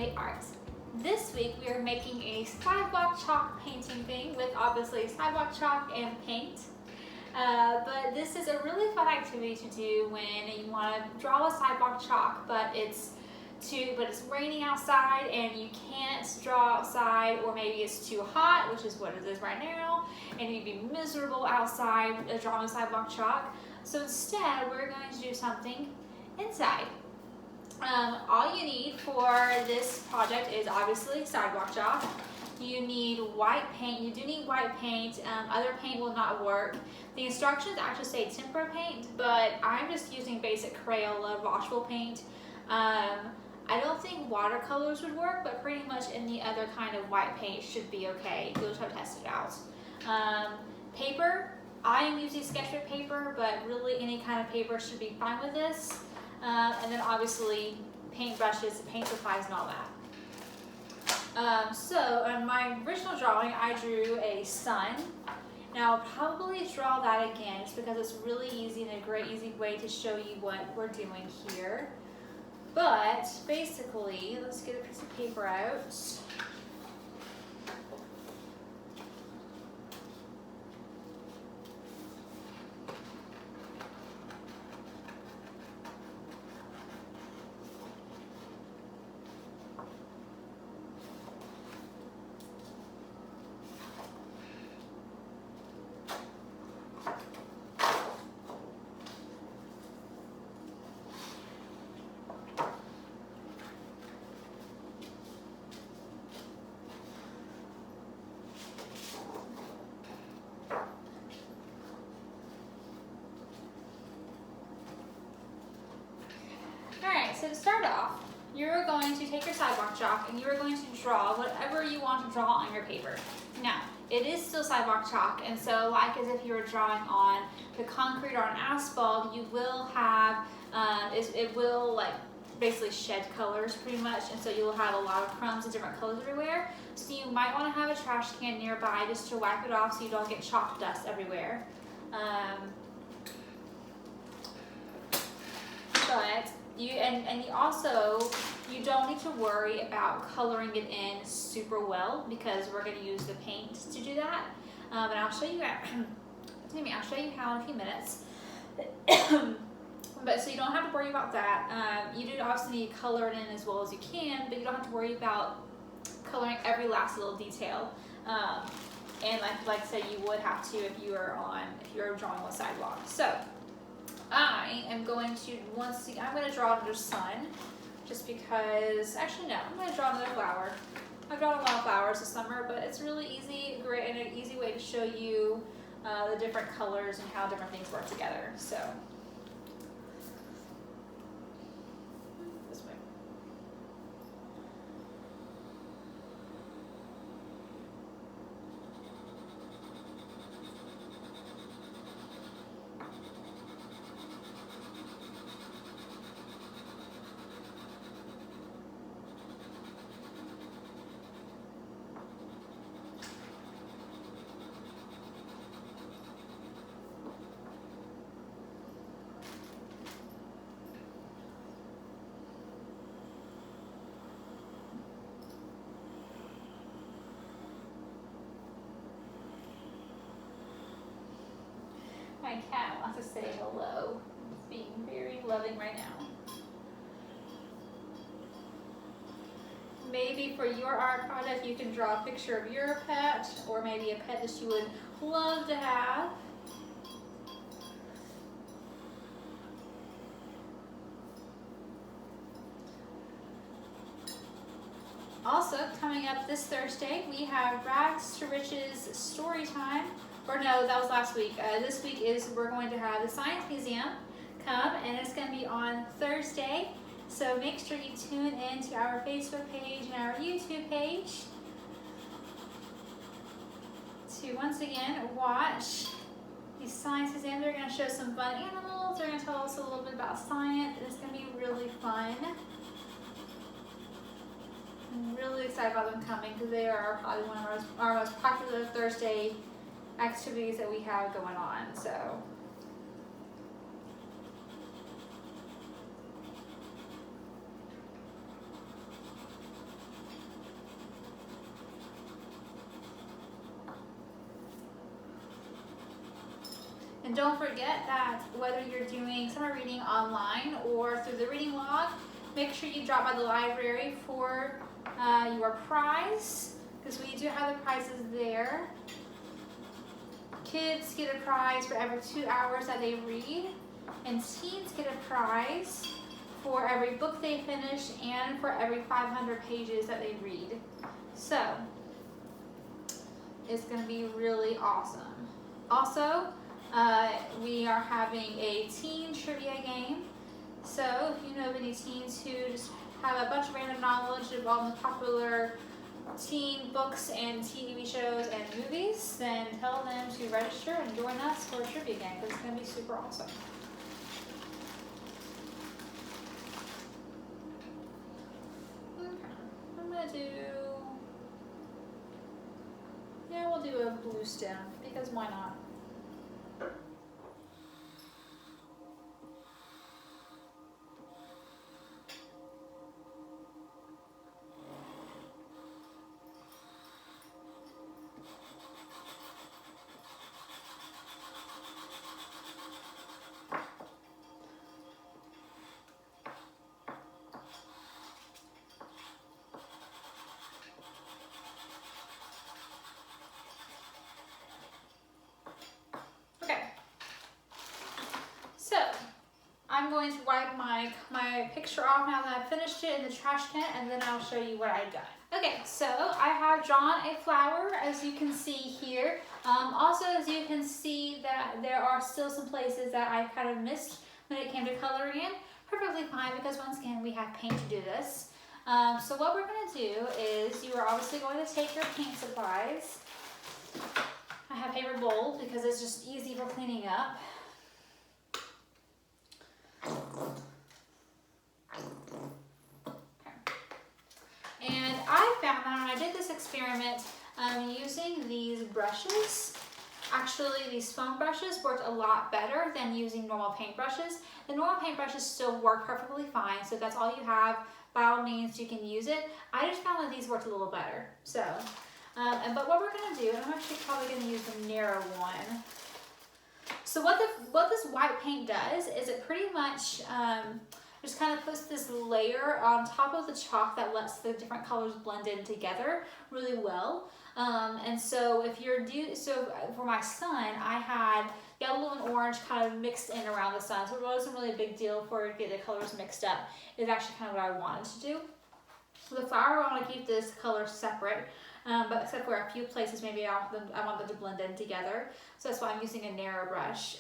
Everyday Art. This week we are making a sidewalk chalk painting thing with obviously sidewalk chalk and paint. But this is a really fun activity to do when you want to draw a sidewalk chalk, but it's raining outside and you can't draw outside, or maybe it's too hot, which is what it is right now, and you'd be miserable outside drawing sidewalk chalk. So instead, we're going to do something inside. All you need for this project is obviously sidewalk chalk. You need white paint. You do need white paint. Other paint will not work. The instructions actually say tempera paint, but I'm just using basic Crayola washable paint. I don't think watercolors would work, but pretty much any other kind of white paint should be okay. You'll just have to test it out. Paper, I am using sketchbook paper, but really any kind of paper should be fine with this. And then obviously paintbrushes, paint supplies, and all that. So in my original drawing, I drew a sun. Now I'll probably draw that again just because it's really easy and a great easy way to show you what we're doing here. But basically, let's get a piece of paper out. So to start off, you're going to take your sidewalk chalk and you're going to draw whatever you want to draw on your paper. Now, it is still sidewalk chalk, and so like as if you were drawing on the concrete or on asphalt, you will have, it will like basically shed colors pretty much, and so you'll have a lot of crumbs and different colors everywhere. So you might want to have a trash can nearby just to wipe it off so you don't get chalk dust everywhere. But you don't need to worry about coloring it in super well because we're going to use the paint to do that. And I'll show you I'll show you how in a few minutes. But so you don't have to worry about that. You do obviously need to color it in as well as you can, but you don't have to worry about coloring every last little detail. And like I said, you would have to if you're drawing on sidewalk. So I am going to I'm going to draw another sun, just because, actually no, I'm going to draw another flower. I've drawn a lot of flowers this summer, but it's really easy, great, and an easy way to show you the different colors and how different things work together. So this way. My cat wants to say hello. It's being very loving right now. Maybe for your art project, you can draw a picture of your pet, or maybe a pet that you would love to have. Also, coming up this Thursday, we have Rags to Riches story time. Or no, that was last week. This week we're going to have the Science Museum come, and it's going to be on Thursday. So make sure you tune in to our Facebook page and our YouTube page to once again watch the Science Museum. They're going to show some fun animals. They're going to tell us a little bit about science, and it's going to be really fun. I'm really excited about them coming because they are probably one of our most popular Thursday activities that we have going on. So And don't forget that whether you're doing summer reading online or through the reading log, make sure you drop by the library for your prize, because we do have the prizes there. Kids get a prize for every 2 hours that they read, and teens get a prize for every book they finish and for every 500 pages that they read. So it's going to be really awesome. Also, we are having a teen trivia game. So if you know of any teens who just have a bunch of random knowledge of all the popular teen books and TV shows and movies, then tell them to register and join us for a trivia game, because it's going to be super awesome. Okay, I'm going to do, we'll do a blue stem, because why not? I'm going to wipe my picture off now that I've finished it in the trash can, and then I'll show you what I've done. Okay, so I have drawn a flower, as you can see here. Also, as you can see, that there are still some places that I kind of missed when it came to coloring in. Perfectly fine, because once again, we have paint to do this. So what we're going to do is, you are obviously going to take your paint supplies. I have paper bowls because it's just easy for cleaning up. And I found that when I did this experiment using these brushes, actually these foam brushes worked a lot better than using normal paint brushes. The normal paint brushes still work perfectly fine, so if that's all you have, by all means you can use it. I just found that these worked a little better. So, but what we're going to do, and I'm actually probably going to use the narrow one. So what this white paint does is it pretty much just kind of puts this layer on top of the chalk that lets the different colors blend in together really well. And so for my sun, I had yellow and orange kind of mixed in around the sun. So it wasn't really a big deal for it to get the colors mixed up. It's actually kind of what I wanted to do. So the flower, I want to keep this color separate. But except for a few places, maybe I want them to blend in together. So that's why I'm using a narrow brush.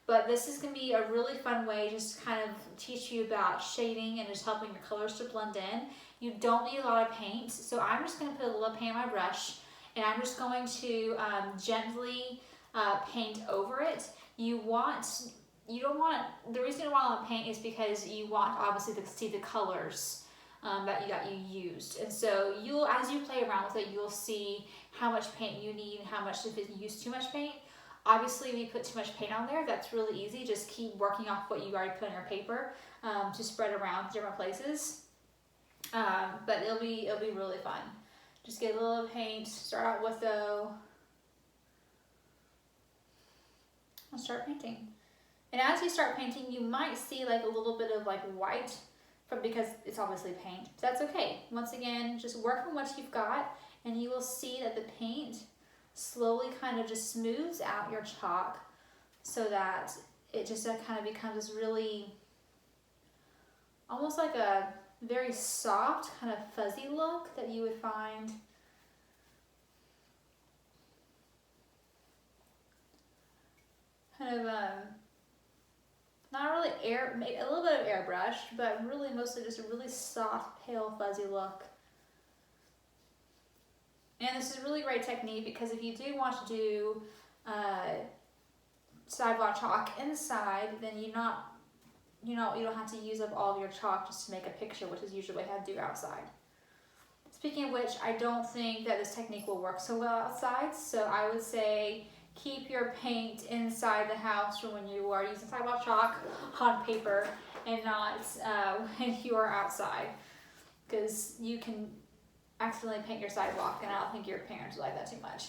But this is going to be a really fun way just to kind of teach you about shading and just helping your colors to blend in. You don't need a lot of paint, so I'm just going to put a little paint on my brush, and I'm just going to gently paint over it. The reason you don't want a lot of paint is because you want obviously to see the colors that you used. And so as you play around with it, you'll see how much paint you need and how much if you use too much paint. Obviously, if you put too much paint on there, that's really easy. Just keep working off what you already put on your paper to spread around different places. But it'll be really fun. Just get a little paint, start out with though, and start painting. And as you start painting, you might see like a little bit of like white because it's obviously paint. But that's okay. Once again, just work on what you've got, and you will see that the paint slowly kind of just smooths out your chalk so that it just kind of becomes this really, almost like a very soft kind of fuzzy look that you would find kind of not really a little bit of airbrush, but really mostly just a really soft, pale, fuzzy look. And this is a really great technique because if you do want to do sidewalk chalk inside, then you don't have to use up all of your chalk just to make a picture, which is usually what I do outside. Speaking of which, I don't think that this technique will work so well outside, so I would say keep your paint inside the house for when you are using sidewalk chalk on paper and not when you are outside, because you can accidentally paint your sidewalk, and I don't think your parents would like that too much.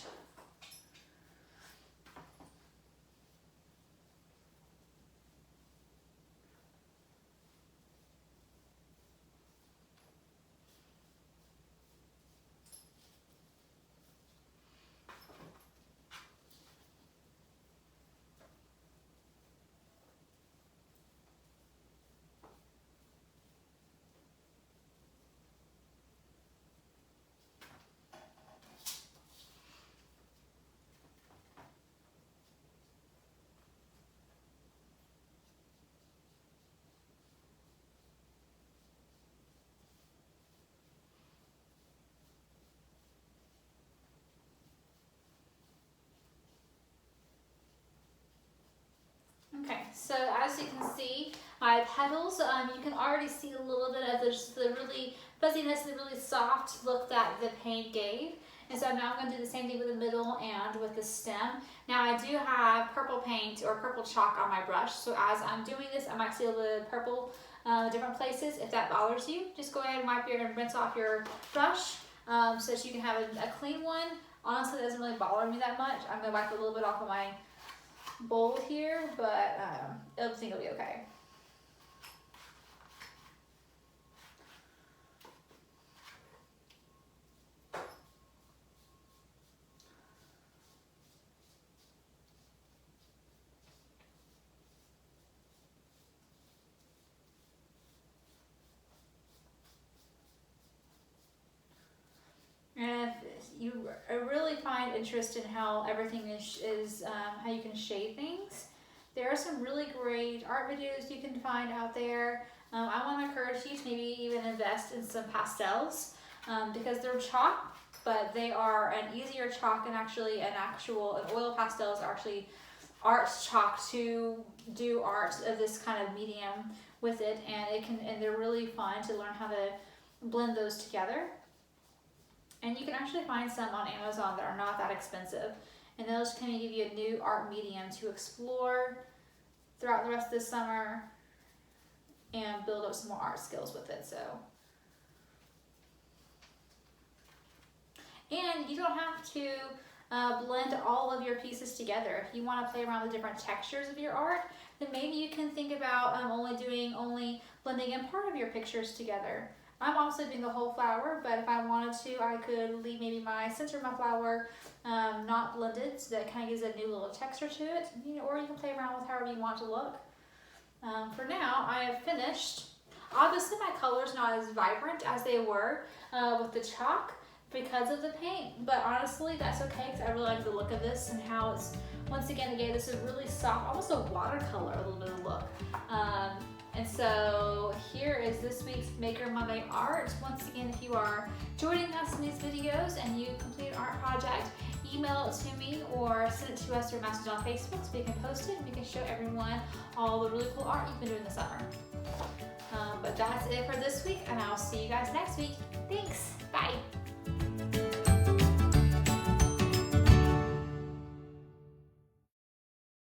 you can see my petals, you can already see a little bit of the really fuzziness and the really soft look that the paint gave. And so now I'm going to do the same thing with the middle and with the stem. Now I do have purple paint or purple chalk on my brush, so as I'm doing this, I might see a little purple different places. If that bothers you, just go ahead and wipe and rinse off your brush so that you can have a clean one. Honestly, it doesn't really bother me that much. I'm going to wipe a little bit off of my bowl here, but I think it'll be okay. And if you really find interest in how everything is how you can shade things, there are some really great art videos you can find out there. I want to encourage you to maybe even invest in some pastels because they're chalk, but they are an easier chalk, and actually an oil pastels are actually art chalk to do art of this kind of medium with it, and they're really fun to learn how to blend those together. And you can actually find some on Amazon that are not that expensive. And those kind of give you a new art medium to explore throughout the rest of the summer and build up some more art skills with it. So, and you don't have to blend all of your pieces together. If you want to play around with different textures of your art, then maybe you can think about only blending in part of your pictures together. I'm also doing the whole flower, but if I wanted to, I could leave maybe my center of my flower not blended, so that it kind of gives a new little texture to it. Or you can play around with however you want to look. For now, I have finished. Obviously, my color's not as vibrant as they were with the chalk because of the paint, but honestly, that's okay because I really like the look of this and how it's, once again, this is really soft, almost a watercolor, a little bit of look. And so here is this week's Maker Monday art. Once again, if you are joining us in these videos and you complete an art project, email it to me or send it to us through a message on Facebook so we can post it and we can show everyone all the really cool art you've been doing this summer. But that's it for this week, and I'll see you guys next week. Thanks. Bye.